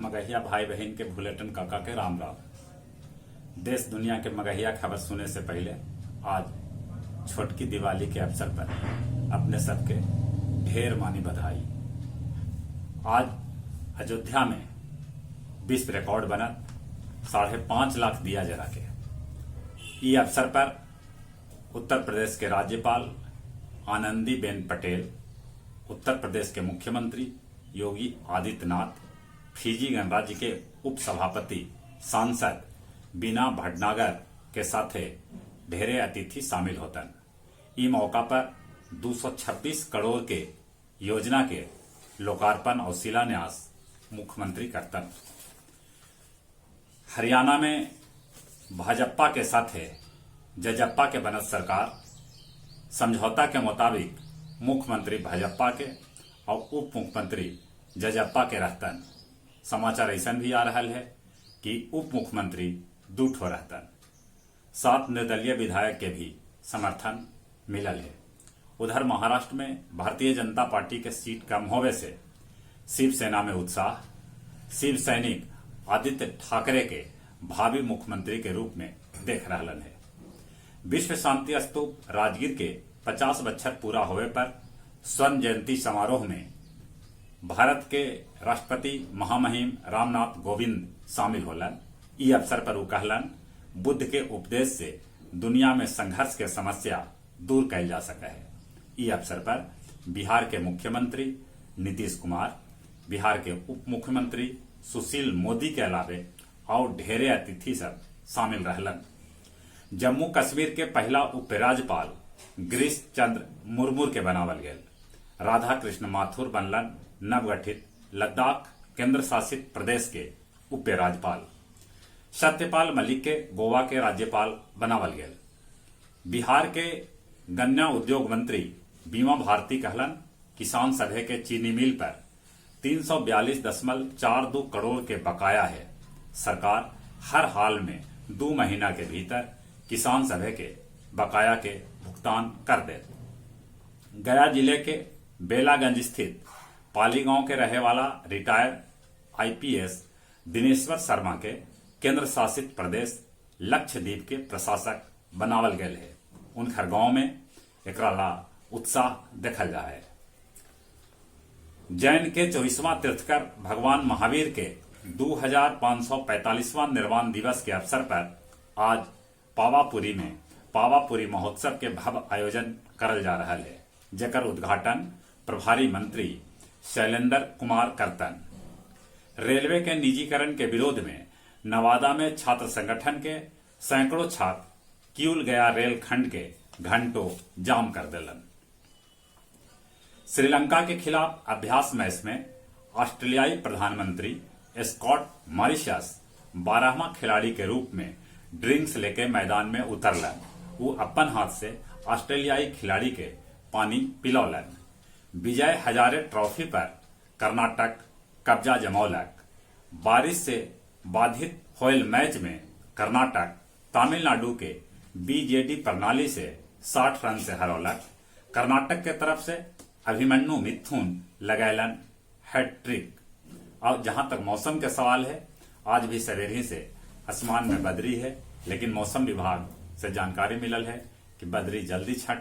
मगहिया भाई बहन के बुलेटिन काका के राम राम। देश दुनिया के मगहिया खबर सुने से पहले आज छोटकी दिवाली के अवसर पर अपने सबके ढेर मानी बधाई। आज अयोध्या में विश्व रिकॉर्ड बना 5.5 लाख दिया जला के। इस अवसर पर उत्तर प्रदेश के राज्यपाल आनंदीबेन पटेल, उत्तर प्रदेश के मुख्यमंत्री योगी आदित्यनाथ, फिजी गणराज्य के उप सभापति सांसद बीना भटनागर के साथे ढेरे अतिथि शामिल होतन। ई मौका पर 226 करोड़ के योजना के लोकार्पण और शिलान्यास मुख्यमंत्री करतन। हरियाणा में भाजपा के साथे जजप्पा के बनत सरकार समझौता के मुताबिक मुख्यमंत्री भाजपा के और उप मुख्यमंत्री जजप्पा के रहतन। समाचार ऐसा भी आ रहा है कि उप मुख्यमंत्री 2 ठो रहतन। 7 निर्दलीय विधायक के भी समर्थन मिलल है। उधर महाराष्ट्र में भारतीय जनता पार्टी के सीट कम होवे से शिवसेना में उत्साह। शिव सैनिक आदित्य ठाकरे के भावी मुख्यमंत्री के रूप में देख रहा है। विश्व शांति स्तूप राजगीर के 50 बछर पूरा होवे पर स्वर्ण जयंती समारोह में भारत के राष्ट्रपति महामहिम रामनाथ कोविंद शामिल होलन। इस अवसर पर वो कहलन, बुद्ध के उपदेश से दुनिया में संघर्ष के समस्या दूर कैल जा सके है। इस अवसर पर बिहार के मुख्यमंत्री नीतीश कुमार, बिहार के उप मुख्यमंत्री सुशील मोदी के अलावे और ढेरे अतिथि सब शामिल रहलन। जम्मू कश्मीर के पहला उपराज्यपाल गिरीश चंद्र मुर्मू के बनावल गेल। राधा कृष्ण माथुर बनलन नवगठित लद्दाख केंद्र शासित प्रदेश के उप राज्यपाल। सत्यपाल मलिक के गोवा के राज्यपाल बनावल गेल। बिहार के गन्ना उद्योग मंत्री बीमा भारती कहलन, किसान सभे के चीनी मिल पर 342.42 करोड़ के बकाया है। सरकार हर हाल में 2 महीना के भीतर किसान सभे के बकाया के भुगतान कर दे। गया जिले के बेलागंज स्थित पाली गांव के रहे वाला रिटायर्ड आईपीएस दिनेश्वर शर्मा के केंद्र शासित प्रदेश लक्षद्वीप के प्रशासक बनावल गए है। उनकर गांव में एकरा ला उत्साह देखल जा है। जैन के 24वां तीर्थकर भगवान महावीर के 2545वां निर्वाण दिवस के अवसर पर आज पावापुरी में पावापुरी महोत्सव के भव्य आयोजन करल जा रहा है, जेकर उद्घाटन प्रभारी मंत्री शैलेंद्र कुमार करतन। रेलवे के निजीकरण के विरोध में नवादा में छात्र संगठन के सैकड़ों छात्र किउल गया रेल खंड के घंटों जाम कर दिलन। श्रीलंका के खिलाफ अभ्यास मैच में ऑस्ट्रेलियाई प्रधानमंत्री स्कॉट मॉरिशस 12वां खिलाड़ी के रूप में ड्रिंक्स लेके मैदान में उतरलन। वो अपन हाथ से ऑस्ट्रेलियाई खिलाड़ी के पानी पिलौलन। विजय हजारे ट्रॉफी पर कर्नाटक कब्जा जमौलक। बारिश से बाधित होयल मैच में कर्नाटक तमिलनाडु के बीजेडी प्रणाली से 60 रन से हरौलक। कर्नाटक के तरफ से अभिमन्यु मिथुन लगैलन हैट्रिक। और जहां तक मौसम के सवाल है, आज भी सवेरे से आसमान में बदरी है, लेकिन मौसम विभाग से जानकारी मिलल है कि बदरी जल्दी छटा।